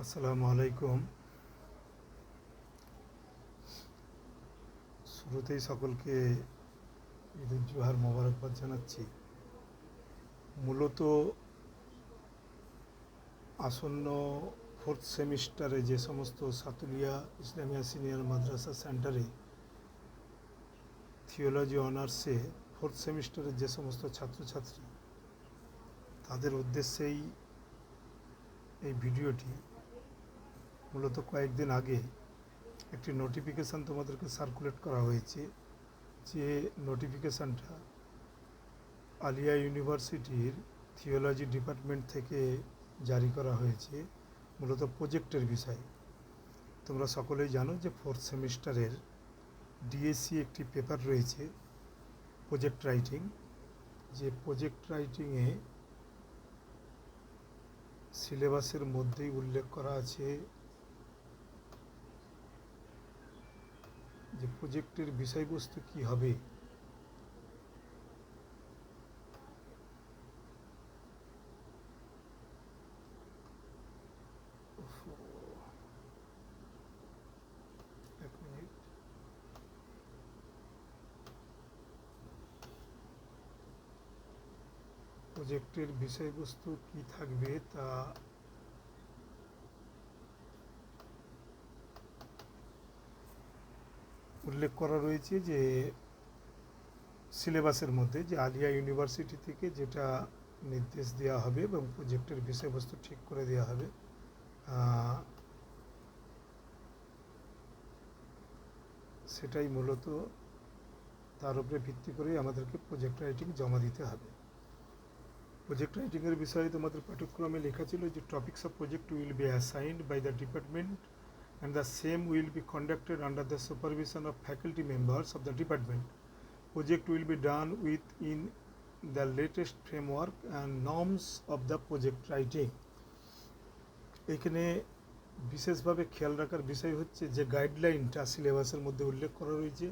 আসসালামু আলাইকুম। শুরুতেই সকলকে ঈদুল জুহার মোবারকবাদ জানাচ্ছি। মূলত আসন্ন ফোর্থ সেমিস্টারে যে সমস্ত সাতুলিয়া ইসলামিয়া সিনিয়র মাদ্রাসা সেন্টারে থিওলজি অনার্সে ফোর্থ সেমিস্টারের যে সমস্ত ছাত্রছাত্রী, তাদের উদ্দেশ্যেই এই ভিডিওটি। মূলত কয়েকদিন আগে একটি নোটিফিকেশান তোমাদেরকে সার্কুলেট করা হয়েছে, যে নোটিফিকেশানটা আলিয়া ইউনিভার্সিটির থিওলজি ডিপার্টমেন্ট থেকে জারি করা হয়েছে, মূলত প্রজেক্টের বিষয়ে। তোমরা সকলেই জানো যে ফোর্থ সেমিস্টারের ডিএসসি একটি পেপার রয়েছে প্রজেক্ট রাইটিং, যে প্রজেক্ট রাইটিংয়ে সিলেবাসের মধ্যেই উল্লেখ করা আছে যে প্রজেক্টের বিষয়বস্তু কী হবে। এক মিনিট। প্রজেক্টের বিষয়বস্তু কী থাকবে তা উল্লেখ করা রয়েছে, যে সিলেবাসের মধ্যে যে আলিয়া ইউনিভার্সিটি থেকে যেটা নির্দেশ দেওয়া হবে এবং প্রজেক্টের বিষয়বস্তু ঠিক করে দেওয়া হবে, সেটাই মূলত তার উপরে ভিত্তি করেই আমাদেরকে প্রজেক্ট রাইটিং জমা দিতে হবে। প্রজেক্ট রাইটিংয়ের বিষয়ে তোমাদের পাঠ্যক্রমে লেখা ছিল যে topics of project will be assigned by the department and the same will be conducted under the supervision of faculty members of the department. Project will be done within the latest framework and norms of the project writing. এখানে বিশেষভাবে খেয়াল রাখার বিষয় হচ্ছে যে গাইডলাইনটা সিলেবাসের মধ্যে উল্লেখ করা রয়েছে,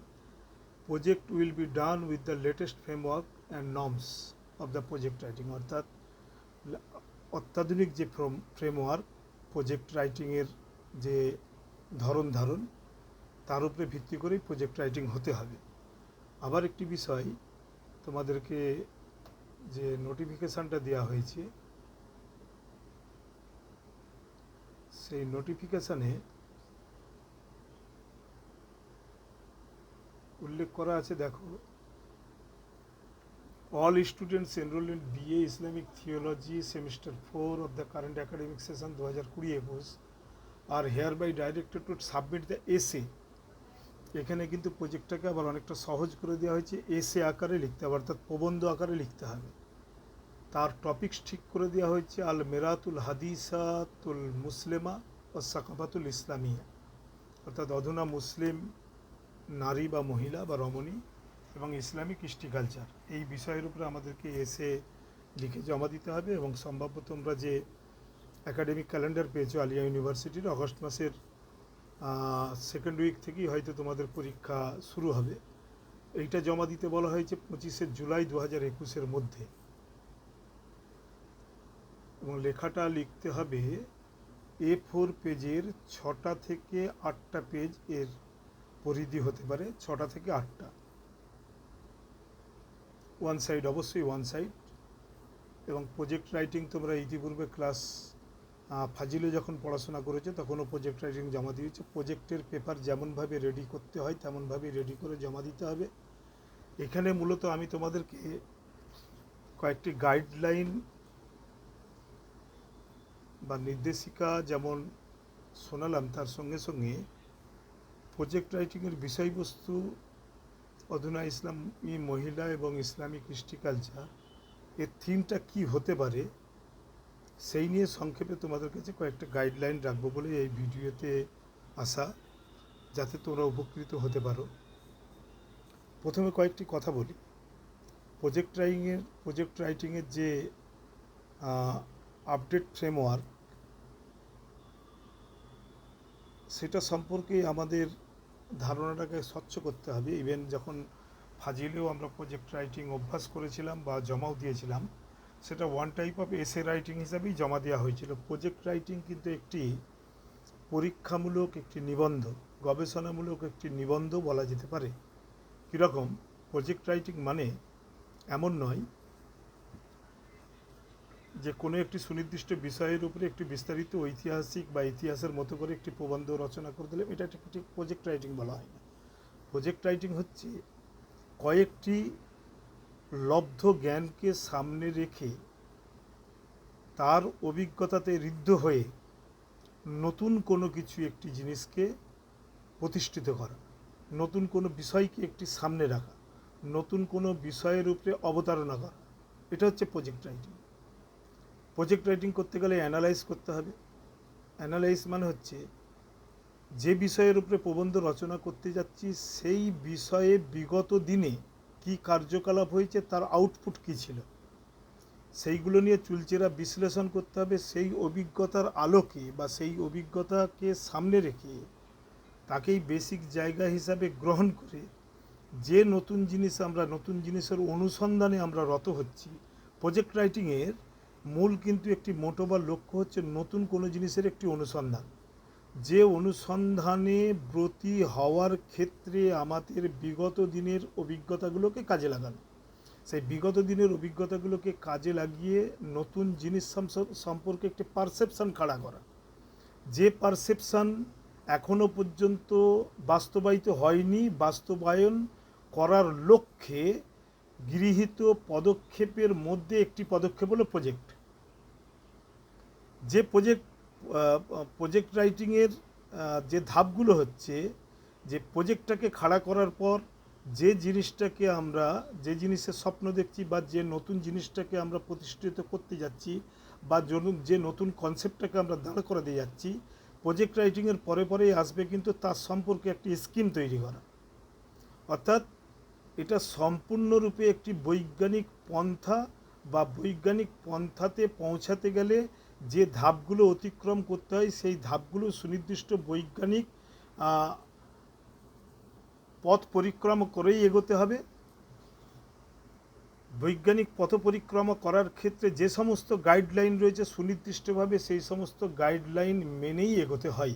project will be done with the latest framework and norms of the project writing, অর্থাৎ অত্যাধুনিক যে ফ্রেমওয়ার্ক প্রজেক্ট রাইটিংয়ের যে ধারণ তার উপরে ভিত্তি করেই প্রজেক্ট রাইটিং হতে হবে। আবার একটি বিষয়, তোমাদেরকে যে নোটিফিকেশানটা দেওয়া হয়েছে, সেই নোটিফিকেশানে উল্লেখ করা আছে, দেখো, all students enrolled in BA Islamic Theology semester 4 of the current academic session 2020-21 are hereby directed to submit the essay. এখানে কিন্তু প্রজেক্টটাকে আবার অনেকটা সহজ করে দেওয়া হয়েছে, এসে আকারে লিখতে হবে, অর্থাৎ প্রবন্ধ আকারে লিখতে হবে। তার টপিকস ঠিক করে দেওয়া হয়েছে আল মেরাতুল হাদিসাতুল মুসলিমা ও সাকাফাতুল ইসলামিয়া, অর্থাৎ অধুনা মুসলিম নারী বা মহিলা বা রমণী এবং ইসলামিক কৃষ্টি কালচার, এই বিষয়ের উপরে আমাদেরকে এসে লিখে জমা দিতে হবে। এবং সম্ভাব্য তোমরা যে অ্যাকাডেমিক ক্যালেন্ডার পেয়েছো আলিয়া ইউনিভার্সিটির, অগস্ট মাসের সেকেন্ড উইক থেকেই হয়তো তোমাদের পরীক্ষা শুরু হবে। এইটা জমা দিতে বলা হয়েছে 25শে জুলাই 2021-এর মধ্যে, এবং লেখাটা লিখতে হবে A4 পেজের 6টা থেকে 8টা পেজ এর পরিধি হতে পারে, 6টা থেকে 8টা। ওয়ান সাইড, অবশ্যই ওয়ান সাইড। এবং প্রজেক্ট রাইটিং তোমরা ইতিপূর্বে ক্লাস ফাজিলে যখন পড়াশোনা করেছে তখনও প্রজেক্ট রাইটিং জমা দিয়েছে। প্রজেক্টের পেপার যেমনভাবে রেডি করতে হয় তেমনভাবেই রেডি করে জমা দিতে হবে। এখানে মূলত আমি তোমাদেরকে কয়েকটি গাইডলাইন বা নির্দেশিকা যেমন শোনালাম, তার সঙ্গে সঙ্গে প্রজেক্ট রাইটিংয়ের বিষয়বস্তু অধুনা ইসলামী মহিলা এবং ইসলামিক কৃষ্টি কালচার, এর থিমটা কী হতে পারে সেই নিয়ে সংক্ষেপে তোমাদের কাছে কয়েকটা গাইডলাইন রাখবো বলে এই ভিডিওতে আসা, যাতে তোমরা উপকৃত হতে পারো। প্রথমে কয়েকটি কথা বলি। প্রজেক্ট রাইটিংয়ের যে আপডেট ফ্রেমওয়ার্ক, সেটা সম্পর্কে আমাদের ধারণাটাকে স্বচ্ছ করতে হবে। ইভেন যখন ফাজিলেও আমরা প্রজেক্ট রাইটিং অভ্যাস করেছিলাম বা জমাও দিয়েছিলাম, সেটা one type of essay writing হিসাবেই জমা দেওয়া হয়েছিল। প্রজেক্ট রাইটিং কিন্তু একটি পরীক্ষামূলক একটি নিবন্ধ, গবেষণামূলক একটি নিবন্ধ বলা যেতে পারে। কীরকম? প্রজেক্ট রাইটিং মানে এমন নয় যে কোনো একটি সুনির্দিষ্ট বিষয়ের উপরে একটি বিস্তারিত ঐতিহাসিক বা ইতিহাসের মতো করে একটি প্রবন্ধ রচনা করে দিলে এটা ঠিক প্রজেক্ট রাইটিং বলা হয় না। প্রজেক্ট রাইটিং হচ্ছে কয়েকটি লব্ধ জ্ঞানকে সামনে রেখে তার অভিজ্ঞতাতে ঋদ্ধ হয়ে নতুন কোনো কিছু একটি জিনিসকে প্রতিষ্ঠিত করা, নতুন কোনো বিষয়কে একটি সামনে রাখা, নতুন কোনো বিষয়ের উপরে অবতারণা করা, এটা হচ্ছে প্রজেক্ট রাইটিং। প্রজেক্ট রাইটিং করতে গেলে অ্যানালাইজ করতে হবে। অ্যানালাইজ মানে হচ্ছে যে বিষয়ের উপরে প্রবন্ধ রচনা করতে যাচ্ছি সেই বিষয়ে বিগত দিনে কি কার্যকলাপ হয়েছে, তার আউটপুট কী ছিল, সেইগুলো নিয়ে চুলচেরা বিশ্লেষণ করতে হবে। সেই অভিজ্ঞতার আলোকে বা সেই অভিজ্ঞতাকে সামনে রেখে তাকেই বেসিক জায়গা হিসাবে গ্রহণ করে যে নতুন জিনিস আমরা নতুন জিনিসের অনুসন্ধানে আমরা রত হচ্ছি। প্রজেক্ট রাইটিংয়ের মূল কিন্তু একটি মোটো বা লক্ষ্য হচ্ছে নতুন কোনো জিনিসের একটি অনুসন্ধান। যে অনুসন্ধানে ব্রতী হওয়ার ক্ষেত্রে আমাদের বিগত দিনের অভিজ্ঞতাগুলোকে কাজে লাগানো, সেই বিগত দিনের অভিজ্ঞতাগুলোকে কাজে লাগিয়ে নতুন জিনিস সম্পর্কে একটি পারসেপশান খাড়া করা। যে পারসেপশান এখনও পর্যন্ত বাস্তবায়িত হয়নি, বাস্তবায়ন করার লক্ষ্যে গৃহীত পদক্ষেপের মধ্যে একটি পদক্ষেপ হলো প্রজেক্ট। যে প্রজেক্ট রাইটিংয়ের যে ধাপগুলো হচ্ছে, যে প্রজেক্টটাকে খাড়া করার পর যে জিনিসটাকে আমরা যে জিনিসের স্বপ্ন দেখছি বা যে নতুন জিনিসটাকে আমরা প্রতিষ্ঠিত করতে যাচ্ছি বা যে নতুন কনসেপ্টটাকে আমরা দাঁড় করে দিয়ে যাচ্ছি, প্রজেক্ট রাইটিংয়ের পরেই আসবে কিন্তু তার সম্পর্কে একটি স্কিম তৈরি করা। অর্থাৎ এটা সম্পূর্ণরূপে একটি বৈজ্ঞানিক পন্থা বা বৈজ্ঞানিক পন্থাতে পৌঁছাতে গেলে যে ধাপগুলো অতিক্রম করতে হয় সেই ধাপগুলো সুনির্দিষ্ট বৈজ্ঞানিক পথ পরিক্রমা করেই এগোতে হবে। বৈজ্ঞানিক পথ পরিক্রমা করার ক্ষেত্রে যে সমস্ত গাইডলাইন রয়েছে সুনির্দিষ্টভাবে সেই সমস্ত গাইডলাইন মেনেই এগোতে হয়।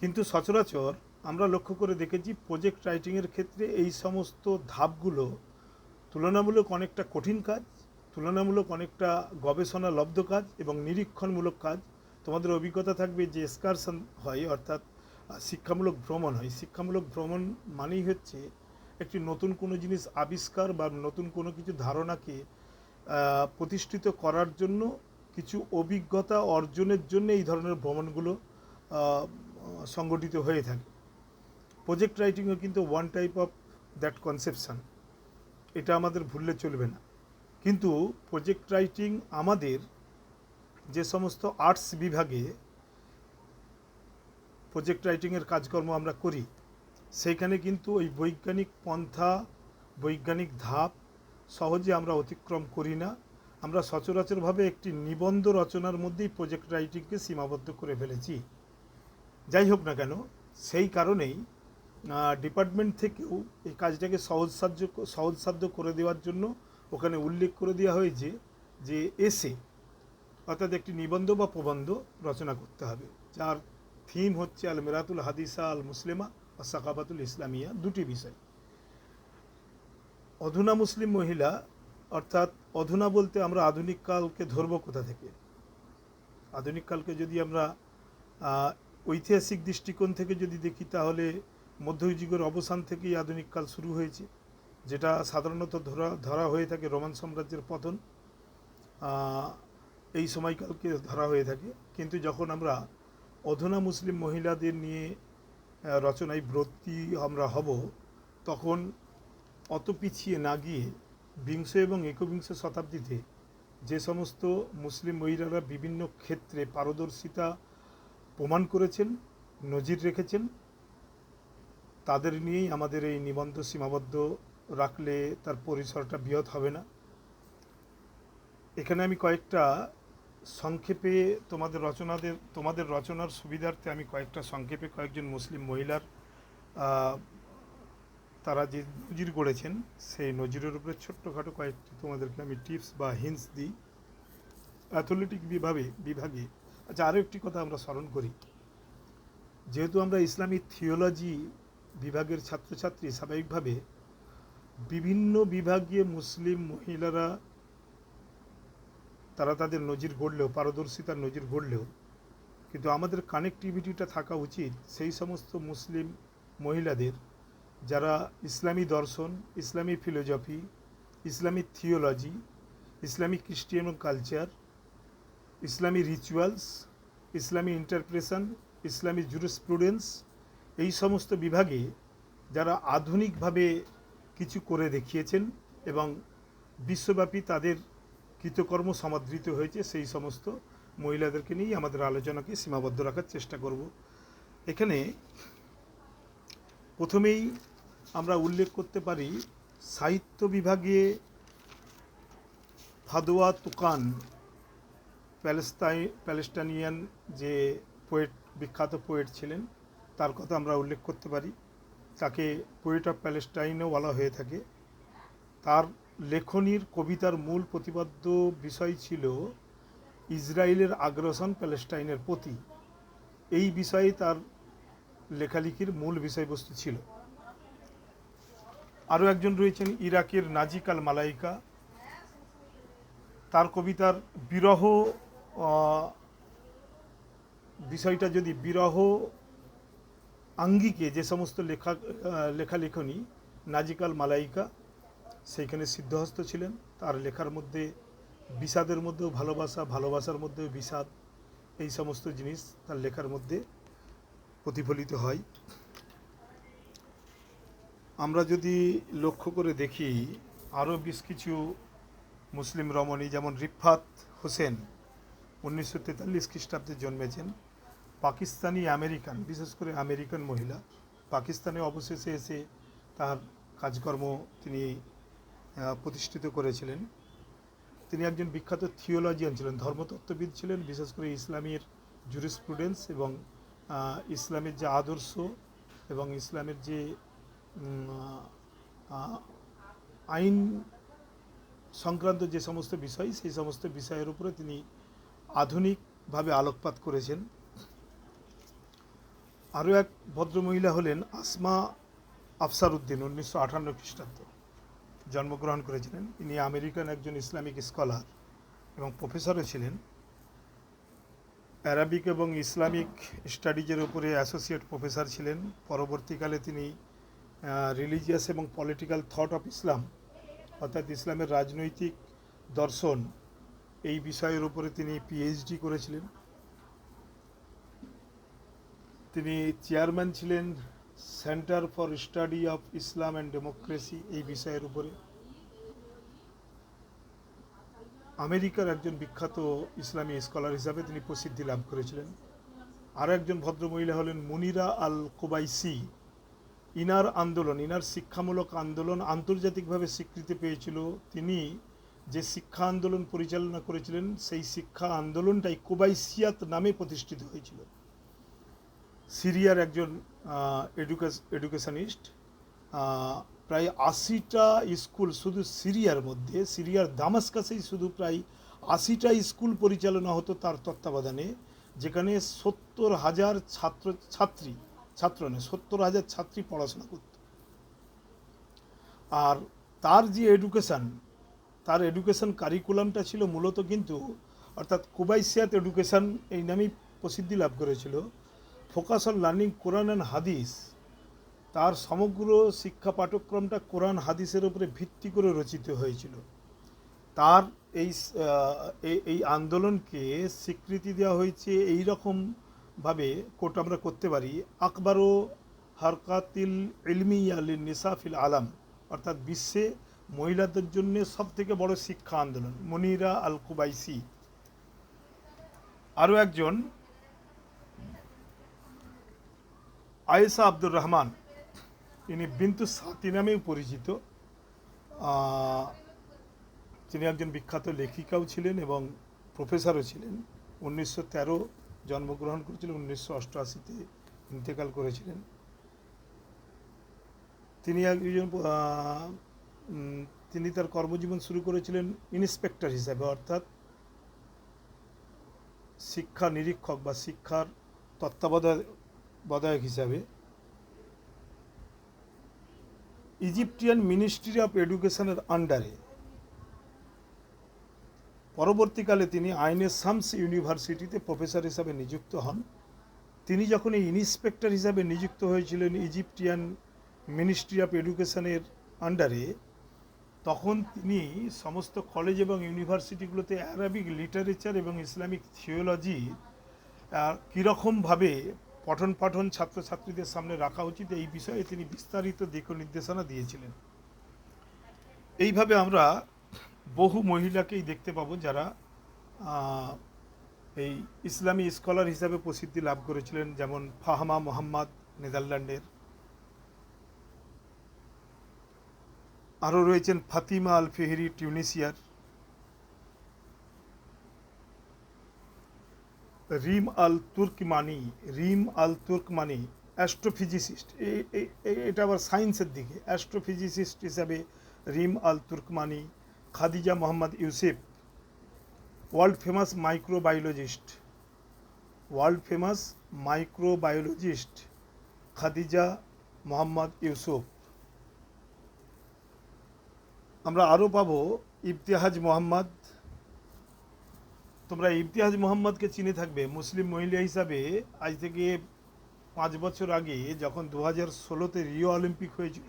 কিন্তু সচরাচর আমরা লক্ষ্য করে দেখেছি প্রজেক্ট রাইটিংয়ের ক্ষেত্রে এই সমস্ত ধাপগুলো তুলনামূলক অনেকটা কঠিন কাজ, তুলনামূলক অনেকটা গবেষণা লব্ধ কাজ এবং নিরীক্ষণমূলক কাজ। তোমাদের অভিজ্ঞতা থাকবে যে এক্সকারশন হয়, অর্থাৎ শিক্ষামূলক ভ্রমণ হয়। শিক্ষামূলক ভ্রমণ মানেই হচ্ছে একটি নতুন কোনো জিনিস আবিষ্কার বা নতুন কোনো কিছু ধারণাকে প্রতিষ্ঠিত করার জন্য কিছু অভিজ্ঞতা অর্জনের জন্য এই ধরনের ভ্রমণগুলো সংগঠিত হয়ে থাকে। প্রজেক্ট রাইটিংও কিন্তু one type of that conception, এটা আমাদের ভুললে চলবে না। কিন্তু প্রজেক্ট রাইটিং আমাদের যে সমস্ত আর্টস বিভাগে প্রজেক্ট রাইটিংয়ের কাজকর্ম আমরা করি সেইখানে কিন্তু ওই বৈজ্ঞানিক পন্থা বৈজ্ঞানিক ধাপ সহজে আমরা অতিক্রম করি না। আমরা সচরাচরভাবে একটি নিবন্ধ রচনার মধ্যেই প্রজেক্ট রাইটিংকে সীমাবদ্ধ করে ফেলেছি। যাই হোক না কেন, সেই কারণেই ডিপার্টমেন্ট থেকেও এই কাজটাকে সহজসাধ্য করে দেওয়ার জন্য ওখানে উল্লেখ করে দেওয়া হয়েছে যে এসে অর্থাৎ একটি নিবন্ধ বা প্রবন্ধ রচনা করতে হবে, যার থিম হচ্ছে আল মিরাতুল হাদিসা আল মুসলিমা ও সাকাবাতুল ইসলামিয়া, দুটি বিষয়। অধুনা মুসলিম মহিলা, অর্থাৎ অধুনা বলতে আমরা আধুনিক কালকে ধরব কোথা থেকে? আধুনিক কালকে যদি আমরা ঐতিহাসিক দৃষ্টিকোণ থেকে যদি দেখি তাহলে মধ্যযুগের অবসান থেকেই আধুনিক কাল শুরু হয়েছে, যেটা সাধারণত ধরা হয়ে থাকে রোমান সাম্রাজ্যের পতন, এই সময়কালকে ধরা হয়ে থাকে। কিন্তু যখন আমরা অধুনা মুসলিম মহিলাদের নিয়ে রচনায় ব্রতী আমরা হব, তখন অত পিছিয়ে না গিয়ে বিংশ এবং একবিংশ শতাব্দীতে যে সমস্ত মুসলিম মহিলারা বিভিন্ন ক্ষেত্রে পারদর্শিতা প্রমাণ করেছেন, নজির রেখেছেন, তাদের নিয়েই আমাদের এই নিবন্ধ সীমাবদ্ধ রাখলে তার পরিসরটা বৃহৎ হবে না। এখানে আমি কয়েকটা সংক্ষেপে তোমাদের রচনার সুবিধার্থে আমি সংক্ষেপে কয়েকজন মুসলিম মহিলার তারা যে নজির গড়েছেন সেই নজিরের উপরে ছোট্টখাটো কয়েকটি তোমাদেরকে আমি টিপস বা হিন্টস দিই অ্যাথলেটিক বিভাগে। আচ্ছা, আরও একটি কথা আমরা স্মরণ করি, যেহেতু আমরা ইসলামিক থিওলজি বিভাগের ছাত্রছাত্রী, স্বাভাবিকভাবে বিভিন্ন বিভাগে মুসলিম মহিলারা তারা তাদের নজির গড়লেও, পারদর্শিতার নজির গড়লেও, কিন্তু আমাদের কানেক্টিভিটিটা থাকা উচিত সেই সমস্ত মুসলিম মহিলাদের যারা ইসলামী দর্শন, ইসলামী ফিলোজফি, ইসলামী থিওলজি, ইসলামিক ক্রিশ্চিয়ান কালচার, ইসলামী রিচুয়ালস, ইসলামী ইন্টারপ্রেশন, ইসলামী জুরিসপ্রুডেন্স, এই সমস্ত বিভাগে যারা আধুনিকভাবে কিছু করে দেখিয়েছেন এবং বিশ্বব্যাপী তাদের কৃতকর্ম সমাদৃত হয়েছে, সেই সমস্ত মহিলাদেরকে নিয়েই আমাদের আলোচনাকে সীমাবদ্ধ রাখার চেষ্টা করব। এখানে প্রথমেই আমরা উল্লেখ করতে পারি সাহিত্য বিভাগে ফাদোয়া তুকান, প্যালেস্টাইনিয়ান যে পোয়েট, বিখ্যাত পোয়েট ছিলেন, তার কথা আমরা উল্লেখ করতে পারি। তাকে পোয়েট অফ প্যালেস্টাইনও বলা হয়ে থাকে। তার লেখনীর, কবিতার মূল প্রতিপাদ্য বিষয় ছিল ইসরায়েলের আগ্রাসন প্যালেস্টাইনের প্রতি। এই বিষয়ে তার লেখালেখির মূল বিষয়বস্তু ছিল। আরও একজন রয়েছেন ইরাকের নাজিক আল মালাইকা। তার কবিতার বিরহ বিষয়টা, যদি বিরহ আঙ্গিকে যে সমস্ত লেখালেখনি নাজিক আল মালাইকা সেইখানে সিদ্ধহস্ত ছিলেন। তার লেখার মধ্যে বিষাদের মধ্যেও ভালোবাসা, ভালোবাসার মধ্যেও বিষাদ, এই সমস্ত জিনিস তার লেখার মধ্যে প্রতিফলিত হয়। আমরা যদি লক্ষ্য করে দেখি, আরও বেশ কিছু মুসলিম রমণী, যেমন রিফাত হোসেন 1943 খ্রিস্টাব্দে জন্মেছেন, পাকিস্তানি আমেরিকান, বিশেষ করে আমেরিকান মহিলা। পাকিস্তানে অবশেষে এসে তার কাজকর্ম তিনি প্রতিষ্ঠিত করেছিলেন। তিনি একজন বিখ্যাত থিওলজিয়ান ছিলেন, ধর্মতত্ত্ববিদ ছিলেন, বিশেষ করে ইসলামের জুরিসপ্রুডেন্স এবং ইসলামের যে আদর্শ এবং ইসলামের যে আইন সংক্রান্ত যে সমস্ত বিষয়, সেই সমস্ত বিষয়ের উপরে তিনি আধুনিকভাবে আলোকপাত করেছেন। আরও এক ভদ্রমহিলা হলেন আসমা আফসার উদ্দিন, 1958 খ্রিস্টাব্দ জন্মগ্রহণ করেছিলেন। ইনি আমেরিকান একজন ইসলামিক স্কলার এবং প্রফেসরও ছিলেন। অ্যারাবিক এবং ইসলামিক স্টাডিজের উপরে অ্যাসোসিয়েট প্রফেসর ছিলেন। পরবর্তীকালে তিনি রিলিজিয়াস এবং পলিটিক্যাল থট অফ ইসলাম, অর্থাৎ ইসলামের রাজনৈতিক দর্শন, এই বিষয়ের উপরে তিনি পিএইচডি করেছিলেন। তিনি চেয়ারম্যান ছিলেন centre for study of Islam and democracy, এই বিষয়ের উপরে। আমেরিকার একজন বিখ্যাত ইসলামী স্কলার হিসাবে তিনি প্রসিদ্ধি লাভ করেছিলেন। আর একজন ভদ্রমহিলা হলেন মুনিরা আল কুবাইসি। ইনার আন্দোলন, ইনার শিক্ষামূলক আন্দোলন আন্তর্জাতিকভাবে স্বীকৃতি পেয়েছিল। তিনি যে শিক্ষা আন্দোলন পরিচালনা করেছিলেন, সেই শিক্ষা আন্দোলনটাই কুবাইসিয়াত নামে প্রতিষ্ঠিত হয়েছিল। সিরিয়ার একজন এডুকেশনিস্ট। প্রায় 80টা স্কুল শুধু সিরিয়ার মধ্যে, সিরিয়ার দামাস্কাসেই শুধু প্রায় 80টা স্কুল পরিচালনা হতো তার তত্ত্বাবধানে, যেখানে 70,000 ছাত্রী পড়াশোনা করত। আর তার যে তার এডুকেশন কারিকুলামটা ছিল মূলত কিন্তু, অর্থাৎ কুবাইসিয়াত এডুকেশন এই নামেই প্রসিদ্ধি লাভ করেছিল, focus on learning Quran and হাদিস। তার সমগ্র শিক্ষা পাঠ্যক্রমটা কোরআন হাদিসের উপরে ভিত্তি করে রচিত হয়েছিল। তার এই আন্দোলনকে স্বীকৃতি দেওয়া হয়েছে এই রকমভাবে, কোট আমরা করতে পারি, আকবরও হরকাতিল ইলমিয়া লিন্নিসা ফিল আলাম, অর্থাৎ বিশ্বে মহিলাদের জন্য সবথেকে বড় শিক্ষা আন্দোলন, মুনিরা আল কুবাইসি। আরও একজন আয়েশা আব্দুর রহমান, ইনি বিন্তু সাতি নামেও পরিচিত। তিনি একজন বিখ্যাত লেখিকাও ছিলেন এবং প্রফেসরও ছিলেন। 1913 জন্মগ্রহণ করেছিলেন, 1988-তে ইন্তেকাল করেছিলেন। তিনি তার কর্মজীবন শুরু করেছিলেন ইন্সপেক্টর হিসাবে, অর্থাৎ শিক্ষা নিরীক্ষক বা শিক্ষার তত্ত্বাবধায়ক হিসাবে ইজিপ্টিয়ান মিনিস্ট্রি অফ এডুকেশনের আন্ডারে পরবর্তীকালে তিনি আইনে শামস ইউনিভার্সিটিতে প্রফেসর হিসাবে নিযুক্ত হন। তিনি যখন এই ইন্সপেক্টর হিসাবে নিযুক্ত হয়েছিলেন ইজিপ্টিয়ান মিনিস্ট্রি অফ এডুকেশনের আন্ডারে, তখন তিনি সমস্ত কলেজ এবং ইউনিভার্সিটিগুলোতে অ্যারাবিক লিটারেচার এবং ইসলামিক থিওলজি কীরকমভাবে পঠন পাঠন ছাত্রছাত্রীদের সামনে রাখা উচিত এই বিষয়ে তিনি বিস্তারিত দিক নির্দেশনা দিয়েছিলেন। এইভাবে আমরা বহু মহিলাকেই দেখতে পাবো যারা এই ইসলামী স্কলার হিসাবে প্রসিদ্ধি লাভ করেছিলেন, যেমন ফাহমা মোহাম্মদ নেদারল্যান্ডের, আরও রয়েছেন ফাতিমা আল ফেহরি টিউনিসিয়ার, রিম আল তুর্কমানি অ্যাস্ট্রোফিজিসিস্ট, এটা আবার সায়েন্সের দিকে, অ্যাস্ট্রোফিজিসিস্ট হিসাবে Reem Al Turkmani, Khadija Mohammad Yusuf, world famous microbiologist Khadija Mohammad Yusuf. আমরা আরও পাবো ইবতেহাজ মোহাম্মদ। তোমরা ইবতেহাজ মোহাম্মদকে চিনে থাকবে, মুসলিম মহিলা হিসাবে আজ থেকে 5 বছর আগে যখন 2016-তে রিও অলিম্পিক হয়েছিল,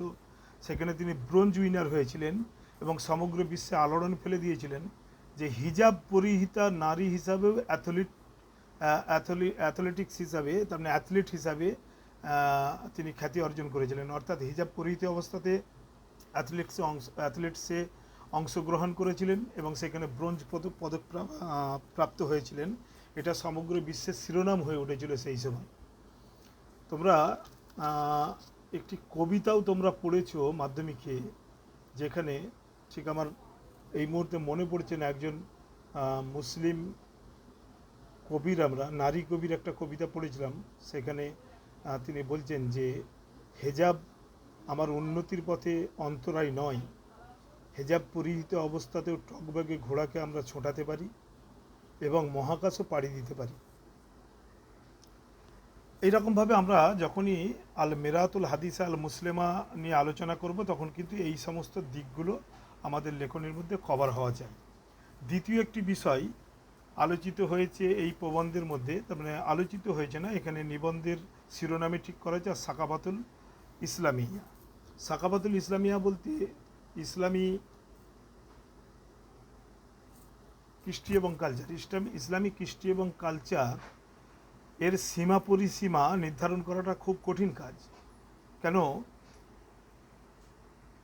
সেখানে তিনি ব্রোঞ্জ উইনার হয়েছিলেন এবং সমগ্র বিশ্বে আলোড়ন ফেলে দিয়েছিলেন যে হিজাব পরিহিতা নারী হিসাবেও অ্যাথলেটিক্স হিসাবে, তার মানে অ্যাথলিট হিসাবে তিনি খ্যাতি অর্জন করেছিলেন। অর্থাৎ হিজাব পরিহিত অবস্থাতে অ্যাথলেটিক্সে অংশগ্রহণ করেছিলেন এবং সেখানে ব্রোঞ্জ পদক প্রাপ্ত হয়েছিলেন। এটা সমগ্র বিশ্বের শিরোনাম হয়ে উঠেছিল সেই সময়। তোমরা একটি কবিতাও তোমরা পড়েছো মাধ্যমিকে, যেখানে ঠিক আমার এই মুহূর্তে মনে পড়ছে না, একজন মুসলিম কবির, আমরা নারী কবির একটা কবিতা পড়েছিলাম, সেখানে তিনি বলছেন যে হেজাব আমার উন্নতির পথে অন্তরায় নয়, হেজাব পরিহিত অবস্থাতেও টকবাগে ঘোড়াকে আমরা ছোটাতে পারি এবং মহাকাশও পাড়ি দিতে পারি। এইরকমভাবে আমরা যখনই আল মেরাতুল হাদিসা আল মুসলেমা নিয়ে আলোচনা করব, তখন কিন্তু এই সমস্ত দিকগুলো আমাদের লেখনের মধ্যে কভার হওয়া যায়। দ্বিতীয় একটি বিষয় আলোচিত হয়েছে এই প্রবন্ধের মধ্যে, তার মানে আলোচিত হয়েছে না, এখানে নিবন্ধের শিরোনামে ঠিক করা হয়েছে সাকাবাতুল ইসলামিয়া। সাকাবাতুল ইসলামিয়া বলতে ইসলামী কৃষ্টি এবং কালচার, ইসলামিক কৃষ্টি এবং কালচার এর সীমা পরিসীমা নির্ধারণ করাটা খুব কঠিন কাজ। কেন?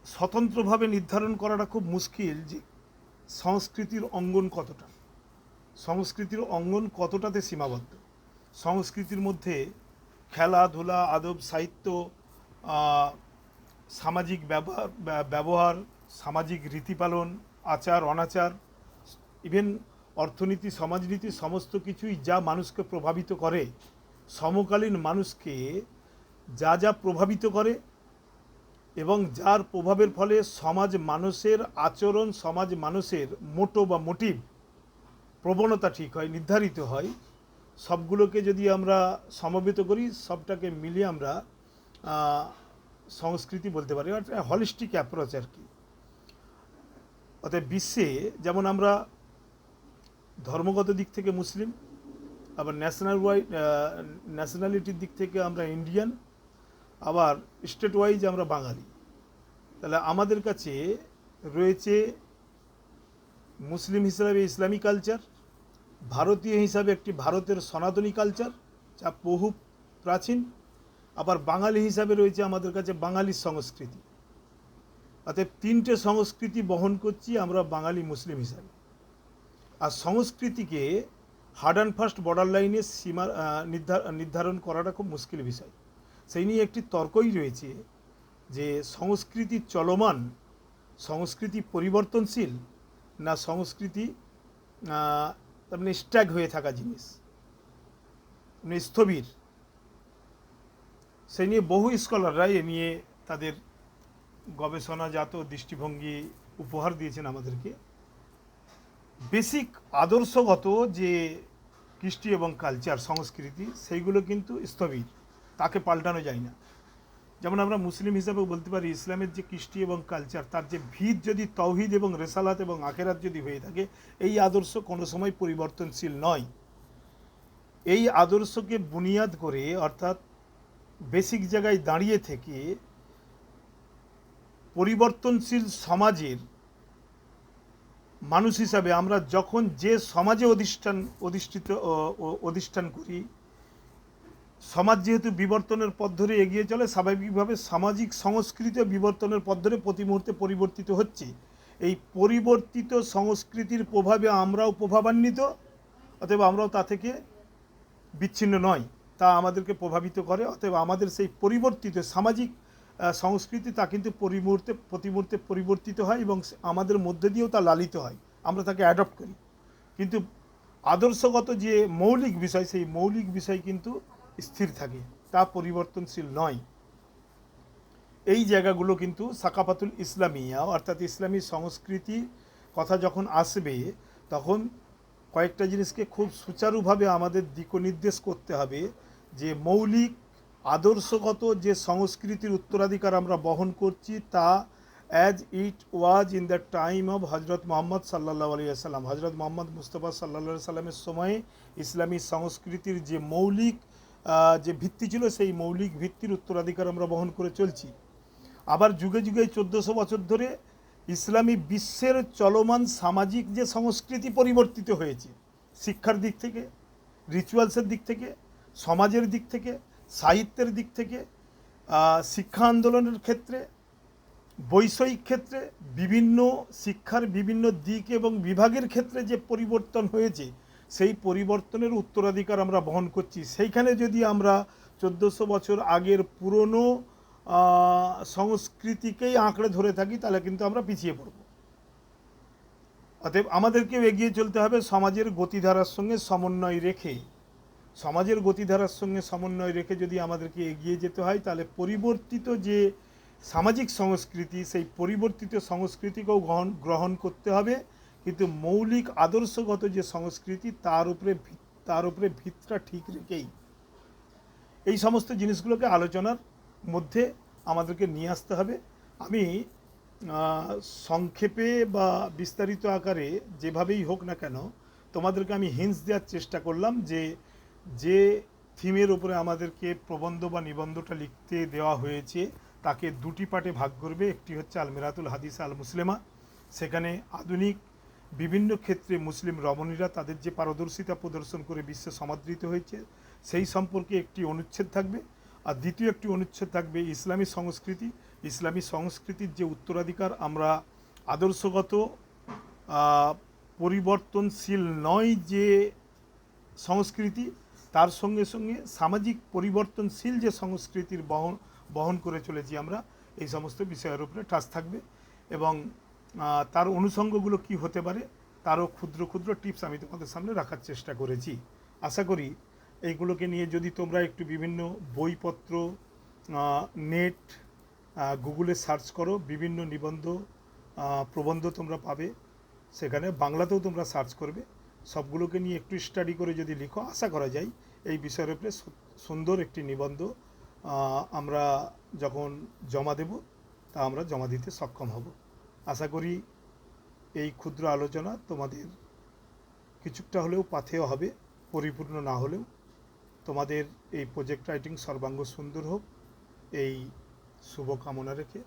স্বতন্ত্রভাবে নির্ধারণ করাটা খুব মুশকিল যে সংস্কৃতির অঙ্গন কতটাতে সীমাবদ্ধ। সংস্কৃতির মধ্যে খেলাধুলা, আদব, সাহিত্য, সামাজিক ব্যবহার, সামাজিক রীতিপালন, আচার অনাচার, ইভেন অর্থনীতি, সমাজনীতি, সমস্ত কিছুই যা মানুষকে প্রভাবিত করে, সমকালীন মানুষকে যা প্রভাবিত করে এবং যার প্রভাবের ফলে সমাজ মানুষের আচরণ, সমাজ মানুষের মোটিভ, প্রবণতা ঠিক হয়, নির্ধারিত হয়, সবগুলোকে যদি আমরা সমবেত করি, সবটাকে মিলিয়ে আমরা সংস্কৃতি বলতে পারি। একটা হলিস্টিক অ্যাপ্রোচ আর কি। অর্থাৎ বিশ্বে যেমন আমরা ধর্মগত দিক থেকে মুসলিম, আবার ন্যাশনালিটির দিক থেকে আমরা ইন্ডিয়ান, আবার স্টেট ওয়াইজ আমরা বাঙালি। তাহলে আমাদের কাছে রয়েছে মুসলিম হিসাবে ইসলামী কালচার, ভারতীয় হিসাবে একটি ভারতের সনাতনী কালচার যা বহু প্রাচীন, আবার বাঙালি হিসাবে রয়েছে আমাদের কাছে বাঙালির সংস্কৃতি। অর্থাৎ 3টে সংস্কৃতি বহন করছি আমরা বাঙালি মুসলিম হিসাবে। আর সংস্কৃতিকে হার্ড অ্যান্ড ফাস্ট বর্ডার লাইনে সীমা নির্ধারণ করাটা খুব মুশকিল বিষয়। সেই নিয়ে একটি তর্কই রয়েছে যে সংস্কৃতি চলমান, সংস্কৃতি পরিবর্তনশীল, না সংস্কৃতি তার মানে স্ট্যাগ হয়ে থাকা জিনিস, মানে স্থবির। সেই নিয়ে বহু স্কলাররা এ নিয়ে তাদের গবেষণাজাত দৃষ্টিভঙ্গি উপহার দিয়েছেন আমাদেরকে। বেসিক আদর্শগত যে কৃষ্টি এবং কালচার, সংস্কৃতি, সেইগুলো কিন্তু স্থবির। তাকে পাল্টানো যায় না। যেমন আমরা মুসলিম হিসাবে বলতে পারি ইসলামের যে কৃষ্টি এবং কালচার, তার যে ভিত যদি তৌহিদ এবং রেসালাত এবং আখেরাত যদি হয়ে থাকে, এই আদর্শ কোনো সময় পরিবর্তনশীল নয়। এই আদর্শকে বুনিয়াদ করে, অর্থাৎ বেসিক জায়গায় দাঁড়িয়ে থেকে পরিবর্তনশীল সমাজের মানুষ হিসাবে আমরা যখন যে সমাজে অধিষ্ঠান করি, সমাজ যেহেতু বিবর্তনের পথ ধরে এগিয়ে চলে, স্বাভাবিকভাবে সামাজিক সংস্কৃতি বিবর্তনের পথ ধরে প্রতি মুহূর্তে পরিবর্তিত হচ্ছে। এই পরিবর্তিত সংস্কৃতির প্রভাবে আমরাও প্রভাবান্বিত, অতএব আমরাও তা থেকে বিচ্ছিন্ন নয়, তা আমাদেরকে প্রভাবিত করে। অতএব আমাদের সেই পরিবর্তিত সামাজিক সংস্কৃতি তা কিন্তু প্রতি মুহূর্তে পরিবর্তিত হয় এবং আমাদের মধ্যে দিয়েও তা লালিত হয়, আমরা তাকে অ্যাডপ্ট করি। কিন্তু আদর্শগত যে মৌলিক বিষয়, সেই মৌলিক বিষয় কিন্তু স্থির থাকে, তা পরিবর্তনশীল নয়। এই জায়গাগুলো কিন্তু সাকাফাতুল ইসলামিয়া, অর্থাৎ ইসলামী সংস্কৃতির কথা যখন আসবে, তখন কয়েকটা জিনিসকে খুব সুচারুভাবে আমাদের দিকনির্দেশ করতে হবে যে মৌলিক আদর্শগত যে সংস্কৃতির উত্তরাধিকার আমরা বহন করছি, তা as it was in the time of হজরত মোহাম্মদ সাল্লাল্লাহু আলাইহি ওয়াসাল্লাম, হজরত মোহাম্মদ মুস্তফা সাল্লাল্লাহু আলাইহি সাল্লামের সময়ে ইসলামী সংস্কৃতির যে মৌলিক যে ভিত্তি ছিল, সেই মৌলিক ভিত্তির উত্তরাধিকার আমরা বহন করে চলছি। আবার যুগে যুগে 1400 বছর ধরে ইসলামী বিশ্বের চলমান সামাজিক যে সংস্কৃতি পরিবর্তিত হয়েছে, শিক্ষার দিক থেকে, রিচুয়ালসের দিক থেকে, সমাজের দিক থেকে, সাহিত্যের দিক থেকে, শিক্ষা আন্দোলনের ক্ষেত্রে, বৈষয়িক ক্ষেত্রে, বিভিন্ন শিক্ষার বিভিন্ন দিক এবং বিভাগের ক্ষেত্রে যে পরিবর্তন হয়েছে, সেই পরিবর্তনের উত্তরাধিকার আমরা বহন করছি। সেইখানে যদি আমরা 1400 বছর আগের পুরনো সংস্কৃতিকেই আঁকড়ে ধরে থাকি, তাহলে কিন্তু আমরা পিছিয়ে পড়ব। অতএব আমাদেরকেও এগিয়ে চলতে হবে সমাজের গতিধারার সঙ্গে সমন্বয় রেখে। সমাজের গতিধারার সঙ্গে সমন্বয় রেখে যদি আমাদেরকে এগিয়ে যেতে হয়, তাহলে পরিবর্তিত যে সামাজিক সংস্কৃতি, সেই পরিবর্তিত সংস্কৃতিকেও গ্রহণ করতে হবে, কিন্তু মৌলিক আদর্শগত যে সংস্কৃতি, তার উপরে ভিতটা ঠিক রেখেই এই সমস্ত জিনিসগুলোকে আলোচনার মধ্যে আমাদেরকে নিয়ে আসতে হবে। আমি সংক্ষেপে বা বিস্তারিত আকারে যেভাবেই হোক না কেন তোমাদেরকে আমি হিন্টস দেওয়ার চেষ্টা করলাম যে থিমের উপরে আমাদেরকে প্রবন্ধ বা নিবন্ধটা লিখতে দেওয়া হয়েছে, তাকে দুটি পার্টে ভাগ করবে। একটি হচ্ছে আল মিরাতুল হাদিস আল মুসলিমা, সেখানে আধুনিক বিভিন্ন ক্ষেত্রে মুসলিম রমণীরা তাদের যে পারদর্শিতা প্রদর্শন করে বিশ্বে সমাদৃত হয়েছে, সেই সম্পর্কে একটি অনুচ্ছেদ থাকবে। আর দ্বিতীয় একটি অনুচ্ছেদ থাকবে ইসলামী সংস্কৃতি। ইসলামী সংস্কৃতির যে উত্তরাধিকার, আমরা আদর্শগত পরিবর্তনশীল নয় যে সংস্কৃতি, তার সঙ্গে সঙ্গে সামাজিক পরিবর্তনশীল যে সংস্কৃতির বহন করে চলেছি আমরা, এই সমস্ত বিষয়ের উপরে টাচ থাকবে। এবং তার অনুষঙ্গগুলো কি হতে পারে, তারও ক্ষুদ্র ক্ষুদ্র টিপস আমি তোমাদের সামনে রাখার চেষ্টা করেছি। আশা করি এইগুলোকে নিয়ে যদি তোমরা একটু বিভিন্ন বইপত্র, নেট, গুগলে সার্চ করো, বিভিন্ন নিবন্ধ, প্রবন্ধ তোমরা পাবে, সেখানে বাংলাতেও তোমরা সার্চ করবে, সবগুলোকে নিয়ে একটু স্টাডি করে যদি লিখো, আশা করা যায় এই বিষয়ের উপরে সুন্দর একটি নিবন্ধ আমরা যখন জমা দেব, তা আমরা জমা দিতে সক্ষম হব। আশা করি এই ক্ষুদ্র আলোচনা তোমাদের কিছুটা হলেও পাথেয় হবে, পরিপূর্ণ না হলেও। তোমাদের এই প্রজেক্ট রাইটিং সর্বাঙ্গ সুন্দর হোক, এই শুভকামনা রেখে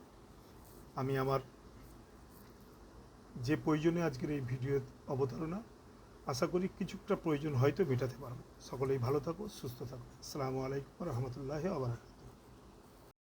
আমি আমার যে প্রয়োজনে আজকের এই ভিডিও অবতারণা, আশা করি কিছুটা প্রয়োজন হয়তো মেটাতে পারবো। সকলেই ভালো থাকো, সুস্থ থাকো। আসসালামু আলাইকুম রহমতুল্লাহি ওয়া বারাকাতুহু।